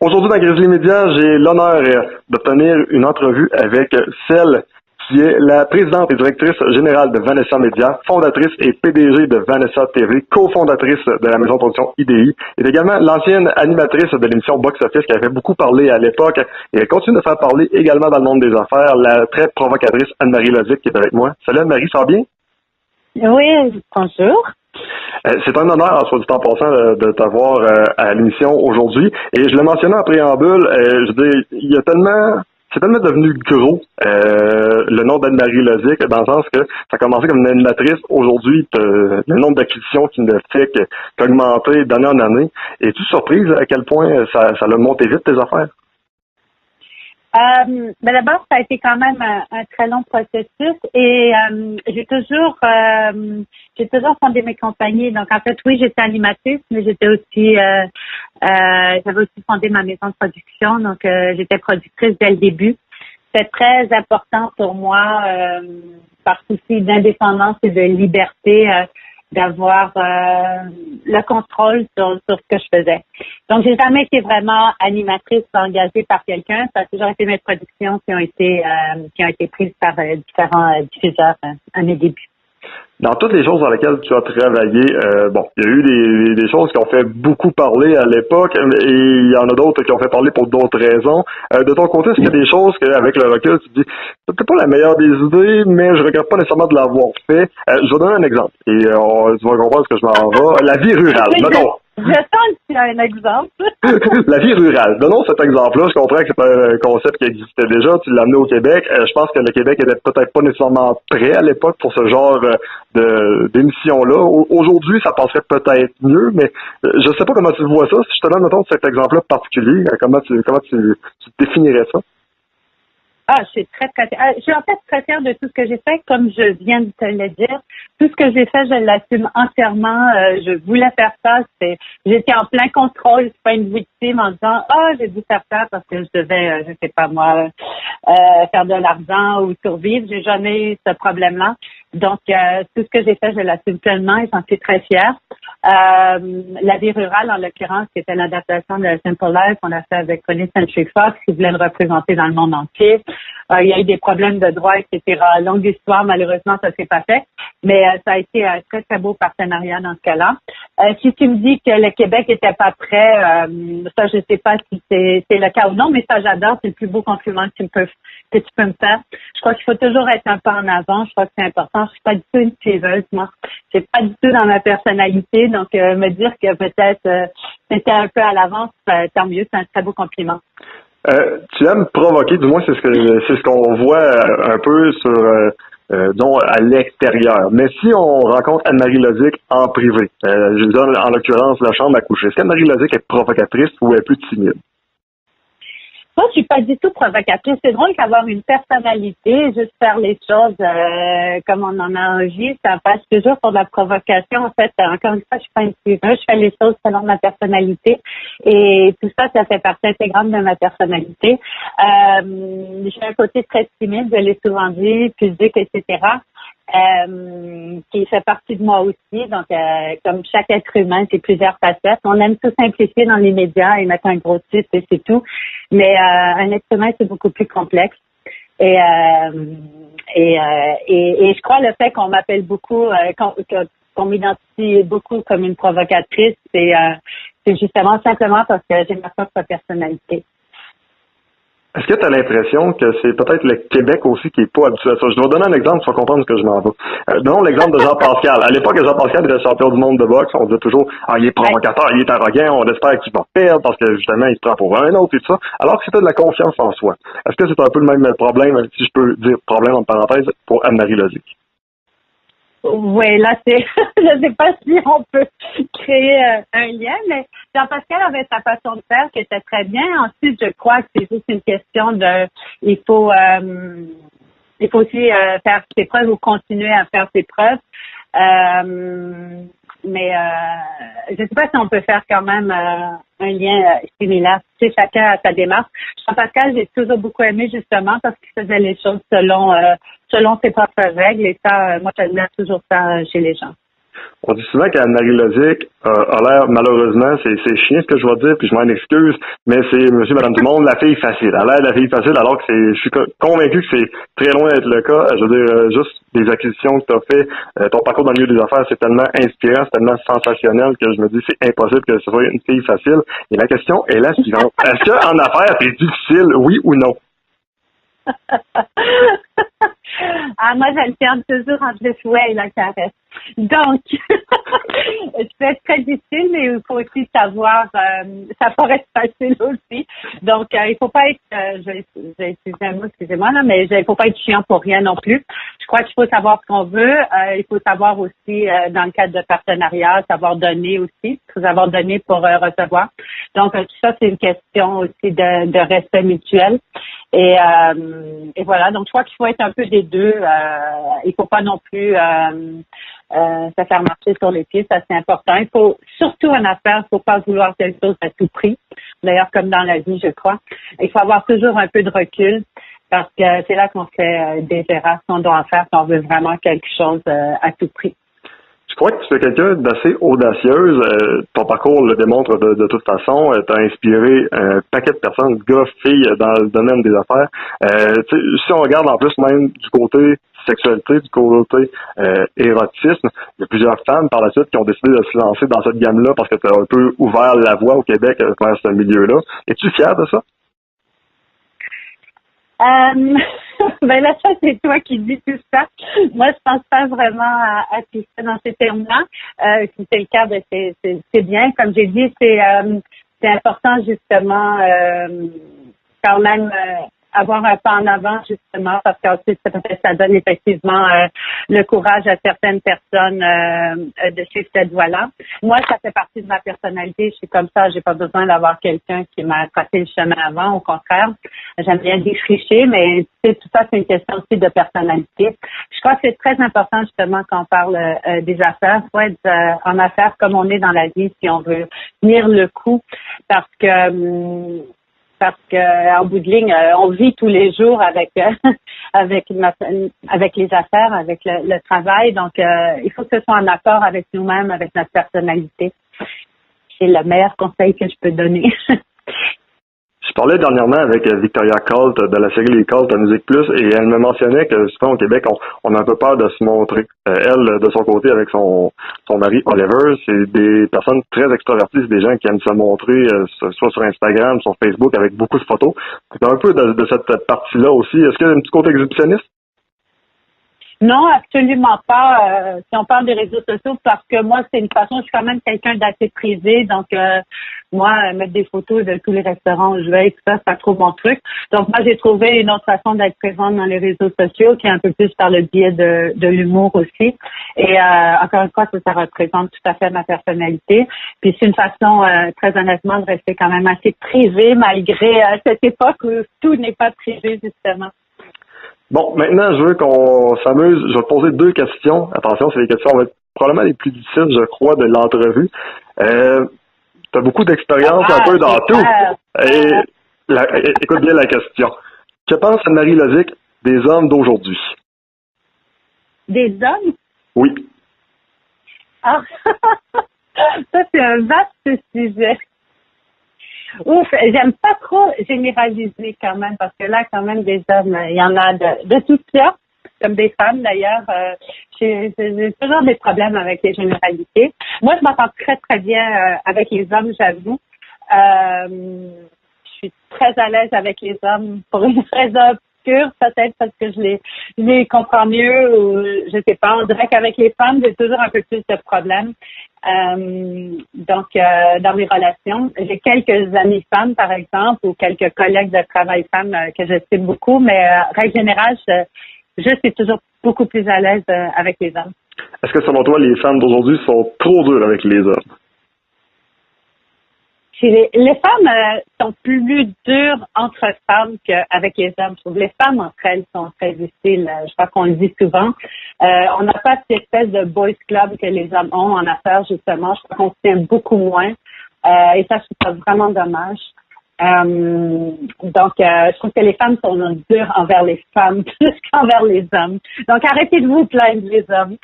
Aujourd'hui, dans Grizzly Media, j'ai l'honneur d'obtenir une entrevue avec celle qui est la présidente et directrice générale de Vanessa Media, fondatrice et PDG de Vanessa TV, cofondatrice de la maison de production IDI, et également l'ancienne animatrice de l'émission Box Office qui avait beaucoup parlé à l'époque, et elle continue de faire parler également dans le monde des affaires, la très provocatrice Anne-Marie Lozic qui est avec moi. Salut Anne-Marie, ça va bien? Oui, bonjour. C'est un honneur, soit du temps passant, de t'avoir à l'émission aujourd'hui. Et je l'ai mentionné en préambule, je dis, il y a tellement, c'est tellement devenu gros le nom d'Anne-Marie Lozic, dans le sens que ça a commencé comme une animatrice. Aujourd'hui, le nombre d'acquisitions qui ne fait qu'augmenter d'année en année. Es-tu surprise à quel point ça a monté vite tes affaires? Ben d'abord, ça a été quand même un très long processus et j'ai toujours fondé mes compagnies. Donc en fait, oui, j'étais animatrice, mais j'étais aussi j'avais aussi fondé ma maison de production. Donc j'étais productrice dès le début. C'est très important pour moi par souci d'indépendance et de liberté d'avoir le contrôle sur ce que je faisais. Donc, j'ai jamais été vraiment animatrice engagée par quelqu'un. Ça a toujours été mes productions qui ont été prises par différents diffuseurs à mes débuts. Dans toutes les choses dans lesquelles tu as travaillé, il y a eu des choses qui ont fait beaucoup parler à l'époque, et il y en a d'autres qui ont fait parler pour d'autres raisons. De ton côté, est-ce qu'il y a des choses qu'avec le recul, tu te dis, c'est peut-être pas la meilleure des idées, mais je regrette pas nécessairement de l'avoir fait. Je vais donner un exemple, et tu vas comprendre ce que je m'en vais. La vie rurale, mettons. Je sens qu'il y a un exemple. La vie rurale. Donnons cet exemple-là. Je comprends que c'est un concept qui existait déjà. Tu l'as amené au Québec. Je pense que le Québec était peut-être pas nécessairement prêt à l'époque pour ce genre d'émission-là. Aujourd'hui, ça passerait peut-être mieux, mais je sais pas comment tu vois ça. Si je te donne, mettons, cet exemple-là particulier, comment tu définirais ça? Ah, je suis je suis en fait très fière de tout ce que j'ai fait, comme je viens de te le dire. Tout ce que j'ai fait, je l'assume entièrement. Je voulais faire ça. J'étais en plein contrôle. Je suis pas une victime en disant, j'ai dû faire ça parce que je devais, je sais pas moi, faire de l'argent ou survivre. J'ai jamais eu ce problème-là. Donc, tout ce que j'ai fait, je l'assume pleinement et j'en suis très fière. La vie rurale, en l'occurrence, qui était l'adaptation de Simple Life, on a fait avec Connie Century Fox, qui voulait le représenter dans le monde entier. Il y a eu des problèmes de droit, etc. Longue histoire, malheureusement, ça s'est pas fait. Mais ça a été un très, très beau partenariat dans ce cas-là. Si tu me dis que le Québec était pas prêt, ça, je sais pas si c'est le cas ou non, mais ça, j'adore. C'est le plus beau compliment que tu peux me faire. Je crois qu'il faut toujours être un pas en avant. Je crois que c'est important. Je suis pas du tout une suiveuse, moi. C'est pas du tout dans ma personnalité. Donc, me dire que peut-être c'était un peu à l'avance, tant mieux. C'est un très beau compliment. Tu aimes provoquer, du moins c'est ce qu'on voit un peu sur disons à l'extérieur. Mais si on rencontre Anne-Marie Lozic en privé, je lui donne en l'occurrence la chambre à coucher, est-ce qu'Anne-Marie Lozic est provocatrice ou est plus timide? Moi, je suis pas du tout provocatrice. C'est drôle qu'avoir une personnalité, juste faire les choses comme on en a envie, ça passe toujours pour de la provocation. En fait, encore une fois, je suis pas une suiveuse. Je fais les choses selon ma personnalité. Et tout ça, ça fait partie intégrante de ma personnalité. J'ai un côté très timide, je l'ai souvent dit, pudique, etc. Qui fait partie de moi aussi. Donc, comme chaque être humain, c'est plusieurs facettes. On aime tout simplifier dans les médias et mettre un gros titre et c'est tout. Mais un être humain, c'est beaucoup plus complexe. Et je crois le fait qu'on m'appelle beaucoup, qu'on m'identifie beaucoup comme une provocatrice, c'est justement simplement parce que j'ai ma propre personnalité. Est-ce que tu as l'impression que c'est peut-être le Québec aussi qui est pas habitué à ça? Je vais donner un exemple, tu vas comprendre ce que je m'en vais. Donnons l'exemple de Jean-Pascal. À l'époque, Jean-Pascal était champion du monde de boxe. On disait toujours, il est provocateur, il est arrogant, on espère qu'il va perdre parce que justement, il se prend pour un autre et tout ça. Alors que c'était de la confiance en soi. Est-ce que c'est un peu le même problème, si je peux dire problème en parenthèse, pour Anne-Marie Lozic? Oui, là, je sais pas si on peut créer un lien, mais Jean-Pascal avait sa façon de faire qui était très bien. Ensuite, je crois que c'est juste une question il faut aussi faire ses preuves ou continuer à faire ses preuves. Mais je sais pas si on peut faire quand même un lien similaire. Tu sais, chacun a sa démarche. Jean-Pascal, j'ai toujours beaucoup aimé justement parce qu'il faisait les choses selon ses propres règles et ça, moi, j'admire toujours ça chez les gens. On dit souvent qu'Anne-Marie Lozic a l'air, malheureusement, c'est chiant ce que je vais dire, puis je m'en excuse, mais c'est monsieur, madame tout le monde, la fille facile. Elle a l'air de la fille facile, alors que je suis convaincu que c'est très loin d'être le cas. Je veux dire, juste des acquisitions que tu as fait, ton parcours dans le milieu des affaires, c'est tellement inspirant, c'est tellement sensationnel que je me dis c'est impossible que ce soit une fille facile. Et la question est la suivante. Est-ce qu'en affaires, c'est difficile, oui ou non? Moi, j'alterne toujours entre le fouet et la caresse. Donc, c'est très difficile, mais il faut aussi savoir, ça pourrait être facile aussi. Donc, il faut pas être, je vais utiliser un mot, excusez-moi, là, mais il faut pas être chiant pour rien non plus. Je crois qu'il faut savoir ce qu'on veut. Il faut savoir aussi, dans le cadre de partenariat, savoir donner aussi. Il faut savoir donner pour recevoir. Donc, tout ça, c'est une question aussi de respect mutuel. Et voilà. Donc, je crois qu'il faut être un peu des deux. Il faut pas non plus se faire marcher sur les pieds. Ça, c'est important. Il faut, surtout en affaires, il faut pas vouloir quelque chose à tout prix. D'ailleurs, comme dans la vie, je crois. Il faut avoir toujours un peu de recul parce que c'est là qu'on fait des erreurs qu'on doit en faire quand on veut vraiment quelque chose à tout prix. Je crois que tu es quelqu'un d'assez audacieuse. Ton parcours le démontre de toute façon. Tu as inspiré un paquet de personnes, gars, filles, dans le domaine des affaires. Si on regarde en plus même du côté sexualité, du côté érotisme, il y a plusieurs femmes par la suite qui ont décidé de se lancer dans cette gamme-là parce que tu as un peu ouvert la voie au Québec vers ce milieu-là. Es-tu fière de ça? Ben là, ça, c'est toi qui dis tout ça. Moi, je pense pas vraiment à tout ça dans ces termes-là. Si c'est le cas, ben c'est bien. Comme j'ai dit, c'est important, justement, quand même, avoir un pas en avant, justement, parce qu'ensuite, ça donne effectivement le courage à certaines personnes de suivre cette voie-là. Moi, ça fait partie de ma personnalité. Je suis comme ça. J'ai pas besoin d'avoir quelqu'un qui m'a tracé le chemin avant. Au contraire, j'aime bien défricher, mais tout ça, c'est une question aussi de personnalité. Je crois que c'est très important, justement, quand on parle des affaires. Il faut être en affaires comme on est dans la vie si on veut tenir le coup, parce que en bout de ligne, on vit tous les jours avec avec les affaires, avec le travail. Donc, il faut que ce soit en accord avec nous-mêmes, avec notre personnalité. C'est le meilleur conseil que je peux donner. Je parlais dernièrement avec Victoria Colt de la série Les Colts à Musique Plus et elle me mentionnait que souvent au Québec, on a un peu peur de se montrer. Elle, de son côté, avec son mari Oliver, c'est des personnes très extraverties, des gens qui aiment se montrer, soit sur Instagram, sur Facebook, avec beaucoup de photos. C'est un peu de cette partie-là aussi. Est-ce qu'il y a un petit côté exhibitionniste? Non, absolument pas. Si on parle des réseaux sociaux, parce que moi, c'est une façon, je suis quand même quelqu'un d'assez privé, donc moi, mettre des photos de tous les restaurants où je vais, tout ça, c'est pas trop mon truc. Donc moi, j'ai trouvé une autre façon d'être présente dans les réseaux sociaux, qui est un peu plus par le biais de l'humour aussi. Et encore une fois, ça représente tout à fait ma personnalité. Puis c'est une façon, très honnêtement, de rester quand même assez privée, malgré cette époque où tout n'est pas privé, justement. Bon, maintenant, je veux qu'on s'amuse. Je vais te poser 2 questions. Attention, c'est les questions vont être probablement les plus difficiles, je crois, de l'entrevue. Tu as beaucoup d'expérience un peu dans tout. Écoute bien la question. Que pense Anne-Marie Lozic des hommes d'aujourd'hui? Des hommes? Oui. Ah, ça, c'est un vaste sujet. Ouf, j'aime pas trop généraliser quand même, parce que là, quand même, des hommes, il y en a de toutes sortes, comme des femmes d'ailleurs. J'ai toujours des problèmes avec les généralités. Moi, je m'entends très, très bien avec les hommes, j'avoue. Je suis très à l'aise avec les hommes pour une raison obscure, peut-être parce que je les comprends mieux, ou je sais pas. On dirait qu'avec les femmes, j'ai toujours un peu plus de problèmes. Donc, dans mes relations, j'ai quelques amies femmes, par exemple, ou quelques collègues de travail femmes que j'estime beaucoup, mais règle générale, je suis toujours beaucoup plus à l'aise avec les hommes. Est-ce que selon toi, les femmes d'aujourd'hui sont trop dures avec les hommes? Les femmes sont plus dures entre femmes qu'avec les hommes. Je trouve que les femmes entre elles sont très difficiles. Je crois qu'on le dit souvent. On n'a pas cette espèce de boys club que les hommes ont en affaires, justement. Je crois qu'on se tient beaucoup moins. Et ça, je trouve ça vraiment dommage. Je trouve que les femmes sont dures envers les femmes plus qu'envers les hommes. Donc, arrêtez de vous plaindre, les hommes.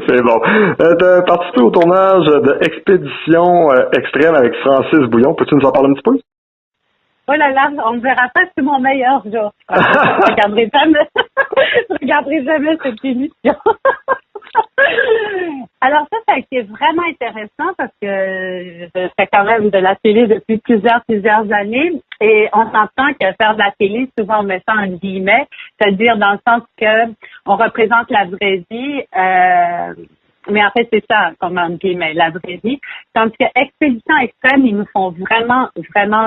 C'est bon. T'as participé au tournage de Expédition Extrême avec Francis Bouillon. Peux-tu nous en parler un petit peu? Oh là là, on ne verra pas, c'est mon meilleur jour. Je regarderai jamais cette émission. Alors ça a été vraiment intéressant parce que je fais quand même de la télé depuis plusieurs années et on s'entend que faire de la télé, souvent on met ça en guillemets, c'est-à-dire dans le sens que on représente la vraie vie, mais en fait c'est ça, comme en guillemets, la vraie vie. Tandis que Expédition Extrême, ils nous font vraiment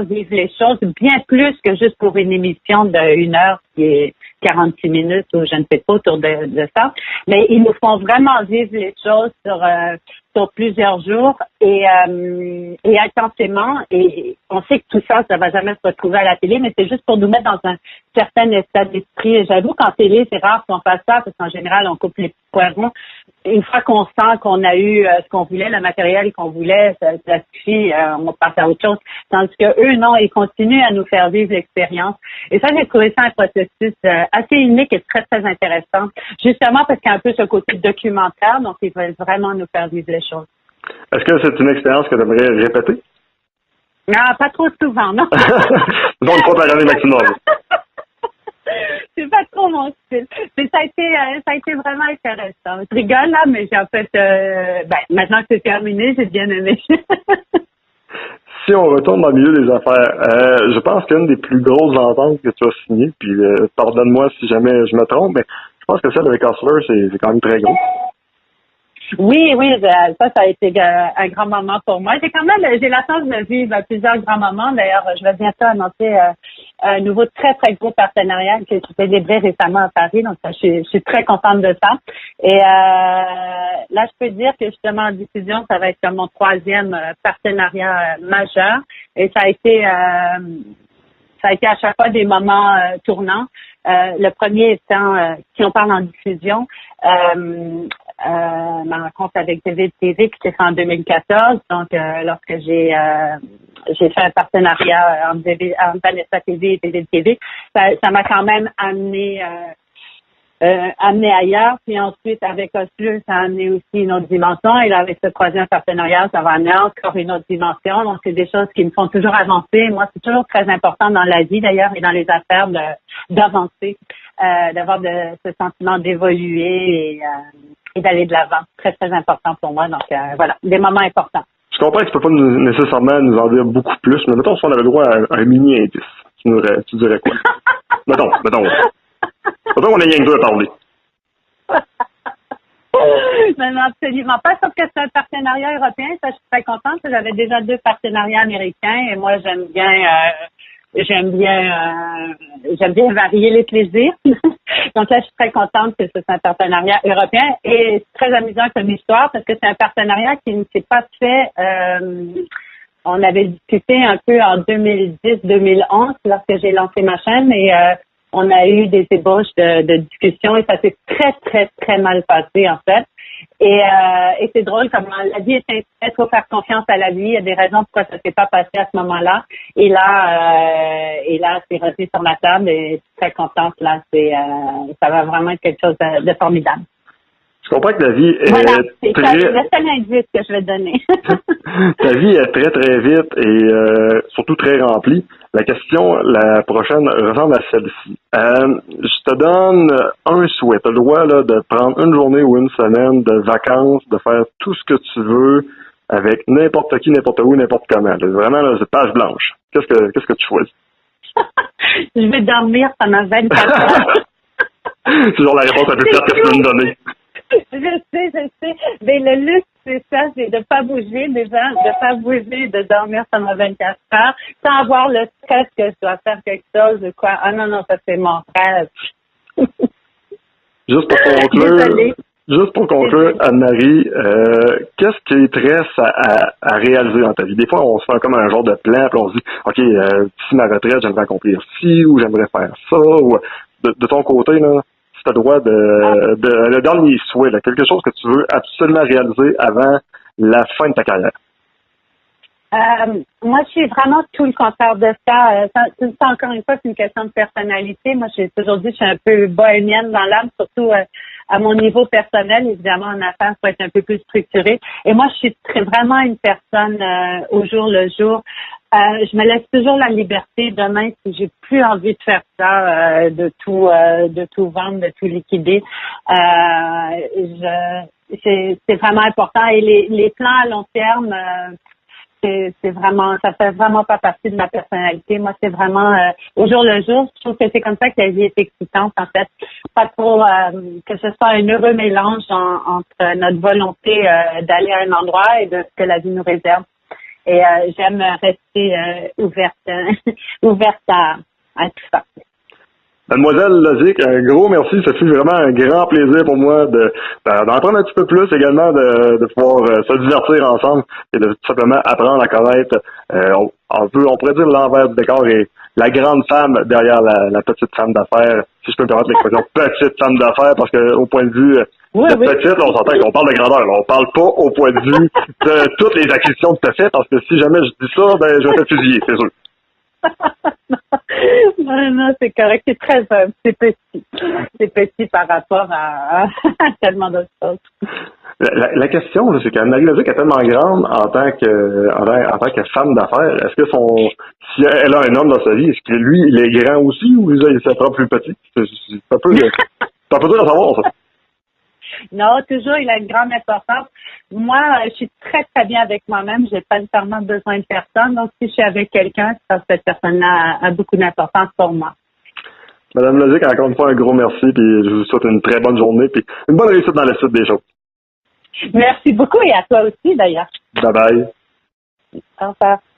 vivre les choses bien plus que juste pour une émission de 1 heure qui est 46 minutes ou je ne sais pas autour de ça. Mais ils nous font vraiment vivre les choses sur plusieurs jours et intensément. Et on sait que tout ça va jamais se retrouver à la télé, mais c'est juste pour nous mettre dans un certain état d'esprit. Et j'avoue qu'en télé, c'est rare qu'on fasse ça parce qu'en général, on coupe les poivrons. Une fois qu'on sent qu'on a eu ce qu'on voulait, le matériel qu'on voulait, ça suffit, on passe à autre chose. Tandis que eux, non, ils continuent à nous faire vivre l'expérience. Et ça, j'ai trouvé ça un processus assez unique et très, très intéressant. Justement parce qu'il y a un peu ce côté documentaire, donc ils veulent vraiment nous faire vivre les choses. Est-ce que c'est une expérience que tu aimerais répéter? Non, pas trop souvent, non. Donc, une fois par année maximum. C'est pas trop mon style. Mais ça a été vraiment intéressant. Je rigole là, mais j'ai en fait, maintenant que c'est terminé, j'ai bien aimé. Si on retourne dans le milieu des affaires, je pense qu'une des plus grosses ententes que tu as signées, puis pardonne-moi si jamais je me trompe, mais je pense que celle avec Hustler, c'est quand même très gros. Oui, ça a été un grand moment pour moi. J'ai la chance de vivre plusieurs grands moments. D'ailleurs, je vais bientôt annoncer un nouveau très, très gros partenariat que j'ai célébré récemment à Paris. Donc, je suis très contente de ça. Et là, je peux dire que justement, en diffusion, ça va être mon 3e partenariat majeur. Et ça a été à chaque fois des moments tournants. Le premier étant, si on parle en diffusion, ma rencontre avec David TV qui s'est fait en 2014. Donc, lorsque j'ai fait un partenariat entre Vanessa TV et David TV, ça m'a quand même amené ailleurs. Puis ensuite, avec Hustler, ça a amené aussi une autre dimension. Et là, avec ce 3e partenariat, ça va amener encore une autre dimension. Donc, c'est des choses qui me font toujours avancer. Moi, c'est toujours très important dans la vie, d'ailleurs, et dans les affaires d'avancer, d'avoir ce sentiment d'évoluer et d'aller de l'avant. Très, très important pour moi. Donc, voilà, des moments importants. Je comprends que tu peux pas nécessairement nous en dire beaucoup plus, mais mettons si on avait le droit à un mini indice, tu dirais quoi? mettons. Mettons qu'on a rien que deux à parler. Non, absolument pas, sauf que c'est un partenariat européen. Ça, je suis très contente. J'avais déjà 2 partenariats américains et moi, j'aime bien varier les plaisirs. Donc là, je suis très contente que ce soit un partenariat européen et c'est très amusant comme histoire parce que c'est un partenariat qui ne s'est pas fait. On avait discuté un peu en 2010-2011 lorsque j'ai lancé ma chaîne et on a eu des ébauches de discussions et ça s'est très, très, très mal passé en fait. Et c'est drôle comment la vie est ainsi, il faut faire confiance à la vie. Il y a des raisons pourquoi ça s'est pas passé à ce moment-là. Et là, c'est revenu sur ma table et je suis très contente. Là, ça va vraiment être quelque chose de formidable. Je comprends que la vie est c'est le seul indice que je vais te donner. Ta vie est très, très vite et surtout très remplie. La question, la prochaine, ressemble à celle-ci. Je te donne un souhait. Tu as le droit là, de prendre une journée ou une semaine de vacances, de faire tout ce que tu veux avec n'importe qui, n'importe où, n'importe comment. Vraiment, là, c'est page blanche. Qu'est-ce que tu choisis? Je vais dormir pendant 24 heures. C'est genre la réponse la plus claire que tu peux me donner. Je sais. Mais le luxe, c'est ça, c'est de pas bouger déjà, de pas bouger, de dormir pendant 24 heures, sans avoir le stress que je dois faire quelque chose ou quoi. Ah non, ça c'est mon rêve. Juste pour conclure, Anne-Marie, qu'est-ce qui te reste à réaliser dans ta vie? Des fois, on se fait comme un genre de plan, puis on se dit, OK, d'ici ma retraite, j'aimerais accomplir ci, ou j'aimerais faire ça, ou de ton côté, là, tu as le droit le dernier souhait, là, quelque chose que tu veux absolument réaliser avant la fin de ta carrière. Moi, je suis vraiment tout le contraire de ça. Encore une fois, c'est une question de personnalité. Moi, j'ai toujours dit que je suis un peu bohémienne dans l'âme, surtout à mon niveau personnel. Évidemment, en affaires, il faut être un peu plus structuré. Et moi, je suis vraiment une personne au jour le jour. Je me laisse toujours la liberté. Demain, si j'ai plus envie de faire ça, de tout vendre, de tout liquider, c'est vraiment important. Et les plans à long terme, c'est vraiment, ça fait vraiment pas partie de ma personnalité. Moi, c'est vraiment au jour le jour. Je trouve que c'est comme ça que la vie est excitante, en fait. Pas trop que ce soit un heureux mélange entre notre volonté d'aller à un endroit et de ce que la vie nous réserve. Et j'aime rester ouverte ouverte à tout ça. Mademoiselle Lozic, un gros merci. Ça fut vraiment un grand plaisir pour moi d'en apprendre un petit peu plus également, de pouvoir se divertir ensemble et de tout simplement apprendre à connaître, on pourrait dire l'envers du décor et la grande femme derrière la petite femme d'affaires, si je peux me permettre l'expression petite femme d'affaires, parce que au point de vue de petite, là, on s'entend qu'on parle de grandeur, là, on parle pas au point de vue de toutes les acquisitions que tu as faites, parce que si jamais je dis ça, ben je vais te fusiller, c'est sûr. Non, c'est correct. C'est très c'est petit. C'est petit par rapport à tellement d'autres choses. La question, là, c'est qu'Anne-Marie Lozic est tellement grande en tant que femme d'affaires. Est-ce que si elle a un homme dans sa vie, est-ce que lui, il est grand aussi ou il sera plus petit? C'est un peu dur à savoir, ça. Non, toujours, il a une grande importance. Moi, je suis très, très bien avec moi-même. J'ai pas nécessairement besoin de personne. Donc, si je suis avec quelqu'un, c'est parce que cette personne-là a beaucoup d'importance pour moi. Madame Lozic, encore une fois, un gros merci, puis je vous souhaite une très bonne journée, puis une bonne réussite dans la suite des choses. Merci beaucoup et à toi aussi, d'ailleurs. Bye bye. Au revoir.